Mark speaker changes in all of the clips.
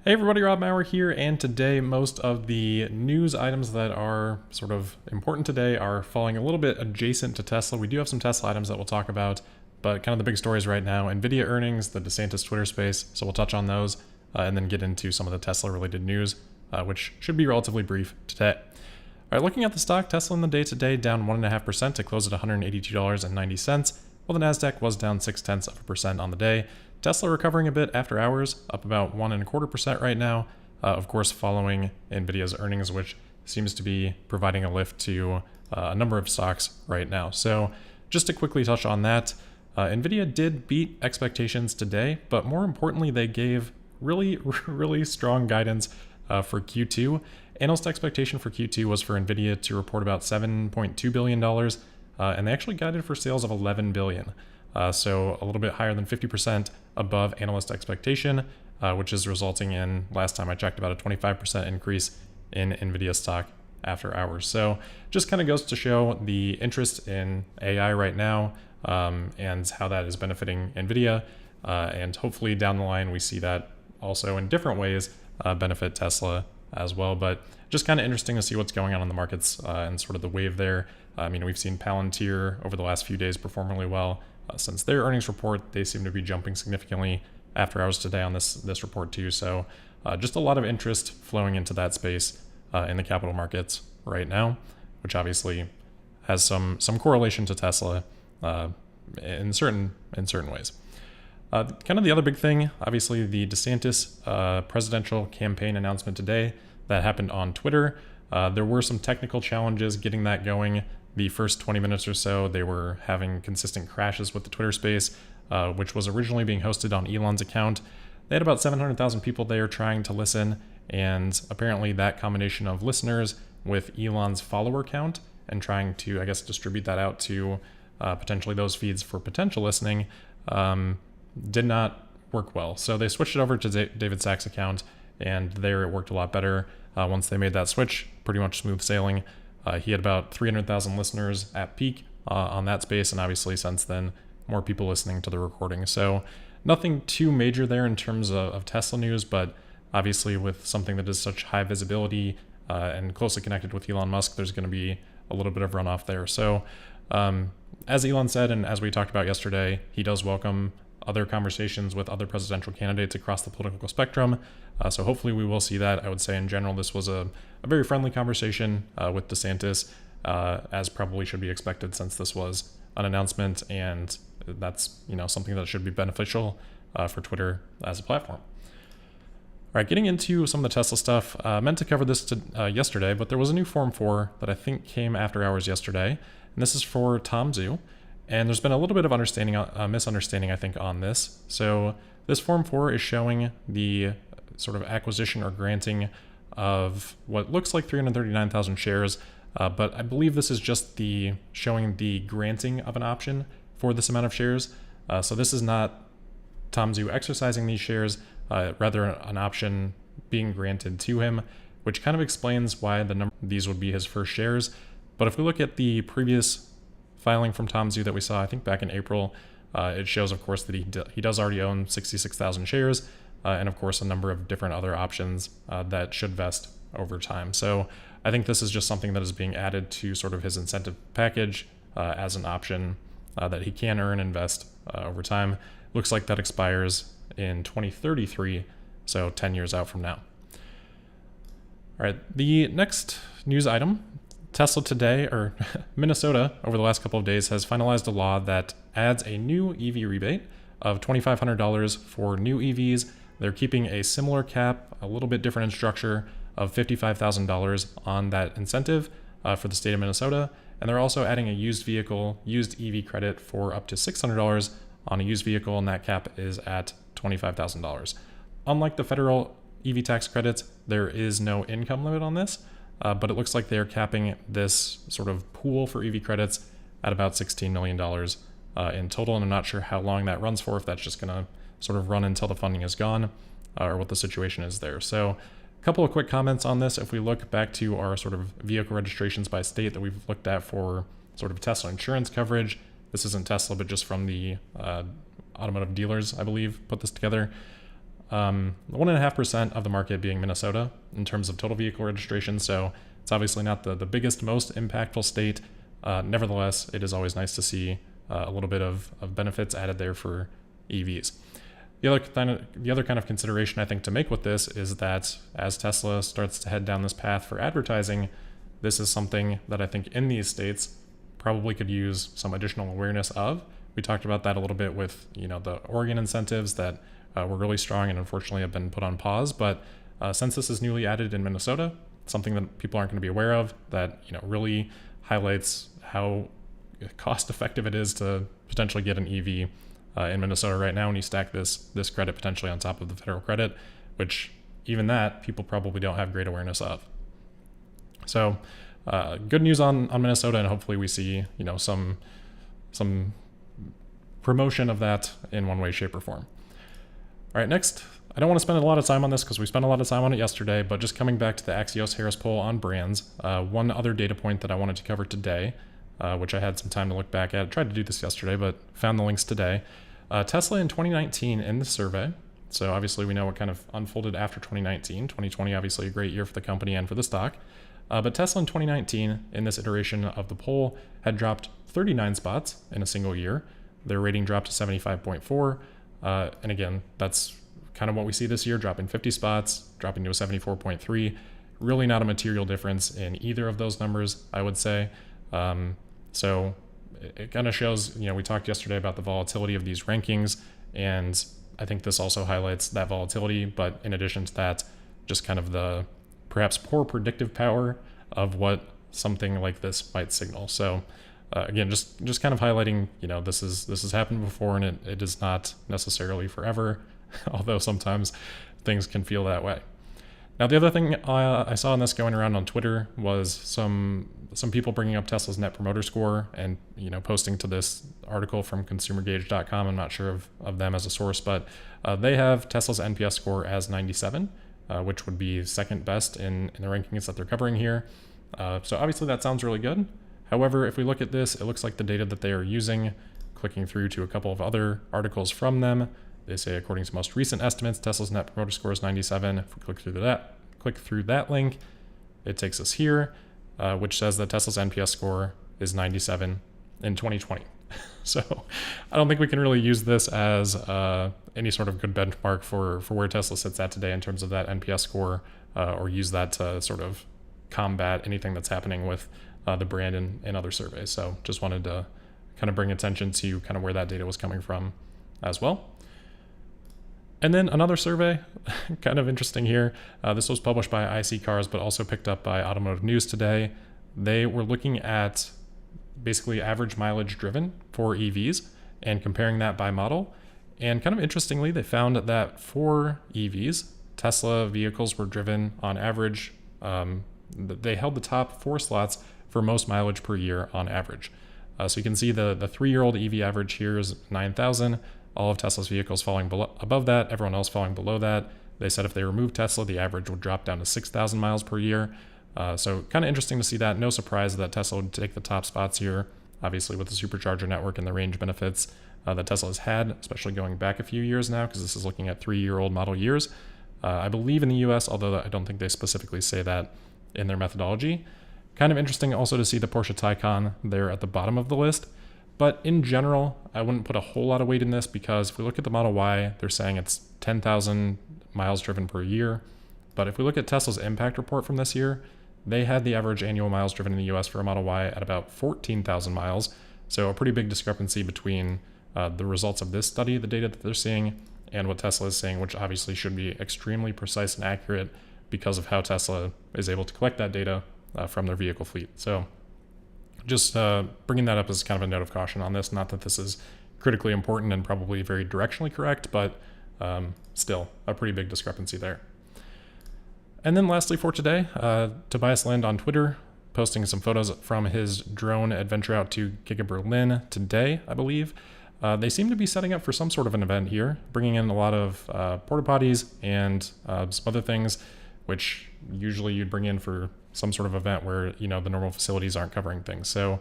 Speaker 1: Hey everybody, Rob Maurer here, and today most of the news items that are sort of important today are falling a little bit adjacent to Tesla. We do have some Tesla items that we'll talk about, but kind of the big stories right now, Nvidia earnings, the DeSantis Twitter space, so we'll touch on those, and then get into some of the Tesla-related news, which should be relatively brief today. All right, looking at the stock, Tesla in the day-to-day down 1.5% to close at $182.90, while the Nasdaq was down 0.6% on the day. Tesla recovering a bit after hours, up about 1.25% right now, of course following Nvidia's earnings, which seems to be providing a lift to a number of stocks right now. So just to quickly touch on that, Nvidia did beat expectations today, but more importantly, they gave really strong guidance for Q2. Analyst expectation for Q2 was for Nvidia to report about $7.2 billion, and they actually guided for sales of $11 billion. So a little bit higher than 50% above analyst expectation, which is resulting in, last time I checked, about a 25% increase in Nvidia stock after hours. So just kind of goes to show the interest in AI right now, and how that is benefiting Nvidia. And hopefully down the line, we see that also in different ways benefit Tesla as well. But just kind of interesting to see what's going on in the markets and sort of the wave there. I mean, we've seen Palantir over the last few days perform really well. Since their earnings report, they seem to be jumping significantly after hours today on this report too. So just a lot of interest flowing into that space in the capital markets right now, which obviously has some correlation to Tesla in certain ways. Kind of the other big thing, obviously the DeSantis presidential campaign announcement today that happened on Twitter. There were some technical challenges getting that going. The first 20 minutes or so, they were having consistent crashes with the Twitter space, which was originally being hosted on Elon's account. They had about 700,000 people there trying to listen, and apparently that combination of listeners with Elon's follower count and trying to, I guess, distribute that out to potentially those feeds for potential listening did not work well. So they switched it over to David Sachs' account, and there it worked a lot better. Once they made that switch, pretty much smooth sailing. He had about 300,000 listeners at peak on that space, and obviously since then, more people listening to the recording. So nothing too major there in terms of Tesla news, but obviously with something that is such high visibility and closely connected with Elon Musk, there's going to be a little bit of runoff there. So as Elon said, and as we talked about yesterday, he does welcome other conversations with other presidential candidates across the political spectrum. So hopefully we will see that. I would say in general, this was a very friendly conversation with DeSantis, as probably should be expected since this was an announcement, and that's something that should be beneficial for Twitter as a platform. All right, getting into some of the Tesla stuff. Meant to cover this yesterday, but there was a new Form 4 that I think came after hours yesterday, and this is for Tom Zhu. And there's been a little bit of misunderstanding, I think, on this. So this Form 4 is showing the sort of acquisition or granting of what looks like 339,000 shares, but I believe this is just showing the granting of an option for this amount of shares. So this is not Tom Zhu exercising these shares, rather an option being granted to him, which kind of explains why these would be his first shares. But if we look at the previous filing from Tom Zhu that we saw, I think back in April, it shows, of course, that he does already own 66,000 shares, and of course a number of different other options that should vest over time. So I think this is just something that is being added to sort of his incentive package as an option that he can earn and vest over time. Looks like that expires in 2033, so 10 years out from now. All right, the next news item. Tesla today, or Minnesota, over the last couple of days, has finalized a law that adds a new EV rebate of $2,500 for new EVs. They're keeping a similar cap, a little bit different in structure, of $55,000 on that incentive for the state of Minnesota. And they're also adding a used EV credit for up to $600 on a used vehicle, and that cap is at $25,000. Unlike the federal EV tax credits, there is no income limit on this. But it looks like they're capping this sort of pool for EV credits at about $16 million in total. And I'm not sure how long that runs for, if that's just going to sort of run until the funding is gone, or what the situation is there. So a couple of quick comments on this. If we look back to our sort of vehicle registrations by state that we've looked at for sort of Tesla insurance coverage, this isn't Tesla, but just from the automotive dealers, I believe, put this together. 1.5% of the market being Minnesota in terms of total vehicle registration. So it's obviously not the biggest, most impactful state. Nevertheless, it is always nice to see a little bit of benefits added there for EVs. The other kind of consideration I think to make with this is that as Tesla starts to head down this path for advertising, this is something that I think in these states probably could use some additional awareness of. We talked about that a little bit with, the Oregon incentives that were really strong and unfortunately have been put on pause. But since this is newly added in Minnesota, something that people aren't going to be aware of, that really highlights how cost effective it is to potentially get an EV in Minnesota right now when you stack this credit potentially on top of the federal credit, which even that people probably don't have great awareness of. So good news on Minnesota, and hopefully we see some promotion of that in one way, shape, or form. All right, next, I don't want to spend a lot of time on this because we spent a lot of time on it yesterday, but just coming back to the Axios Harris poll on brands, one other data point that I wanted to cover today, which I had some time to look back at. I tried to do this yesterday, but found the links today. Tesla in 2019 in the survey. So obviously we know what kind of unfolded after 2019. 2020, obviously a great year for the company and for the stock. But Tesla in 2019, in this iteration of the poll, had dropped 39 spots in a single year. Their rating dropped to 75.4. And again, that's kind of what we see this year, dropping 50 spots, dropping to a 74.3. Really not a material difference in either of those numbers, I would say. So it kind of shows, we talked yesterday about the volatility of these rankings, and I think this also highlights that volatility. But in addition to that, just kind of the perhaps poor predictive power of what something like this might signal. So again, just kind of highlighting, this has happened before, and it is not necessarily forever, although sometimes things can feel that way. Now, the other thing I saw in this going around on Twitter was some people bringing up Tesla's Net Promoter Score and posting to this article from ConsumerGauge.com. I'm not sure of them as a source, but they have Tesla's NPS score as 97, which would be second best in the rankings that they're covering here. So obviously that sounds really good. However, if we look at this, it looks like the data that they are using, clicking through to a couple of other articles from them, they say, according to most recent estimates, Tesla's Net Promoter Score is 97. If we click through that link, it takes us here, which says that Tesla's NPS score is 97 in 2020. So I don't think we can really use this as any sort of good benchmark for where Tesla sits at today in terms of that NPS score, or use that to sort of combat anything that's happening with the brand in other surveys. So just wanted to kind of bring attention to kind of where that data was coming from as well. And then another survey, kind of interesting here. This was published by IC Cars, but also picked up by Automotive News today. They were looking at basically average mileage driven for EVs and comparing that by model. And kind of interestingly, they found that for EVs, Tesla vehicles were driven on average. They held the top 4 slots for most mileage per year on average. So you can see the 3-year-old EV average here is 9,000. All of Tesla's vehicles falling above that, everyone else falling below that. They said if they removed Tesla, the average would drop down to 6,000 miles per year. So kind of interesting to see that. No surprise that Tesla would take the top spots here, obviously with the supercharger network and the range benefits that Tesla has had, especially going back a few years now, because this is looking at 3-year-old model years. I believe in the US, although I don't think they specifically say that in their methodology. Kind of interesting also to see the Porsche Taycan there at the bottom of the list. But in general, I wouldn't put a whole lot of weight in this, because if we look at the Model Y, they're saying it's 10,000 miles driven per year. But if we look at Tesla's impact report from this year, they had the average annual miles driven in the US for a Model Y at about 14,000 miles. So a pretty big discrepancy between the results of this study, the data that they're seeing, and what Tesla is saying, which obviously should be extremely precise and accurate because of how Tesla is able to collect that data from their vehicle fleet. So just bringing that up as kind of a note of caution on this. Not that this is critically important and probably very directionally correct, but still a pretty big discrepancy there. And then lastly for today, Tobias Lind on Twitter posting some photos from his drone adventure out to Giga Berlin today, I believe. They seem to be setting up for some sort of an event here, bringing in a lot of porta potties and some other things, which usually you'd bring in for some sort of event where, the normal facilities aren't covering things. So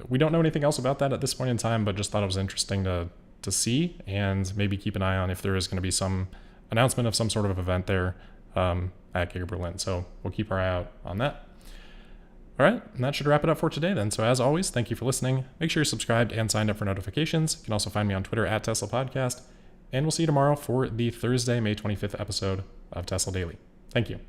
Speaker 1: we don't know anything else about that at this point in time, but just thought it was interesting to to see, and maybe keep an eye on if there is going to be some announcement of some sort of event there at Giga Berlin. So we'll keep our eye out on that. All right, and that should wrap it up for today then. So as always, thank you for listening. Make sure you're subscribed and signed up for notifications. You can also find me on Twitter at Tesla Podcast, and we'll see you tomorrow for the Thursday, May 25th episode of Tesla Daily. Thank you.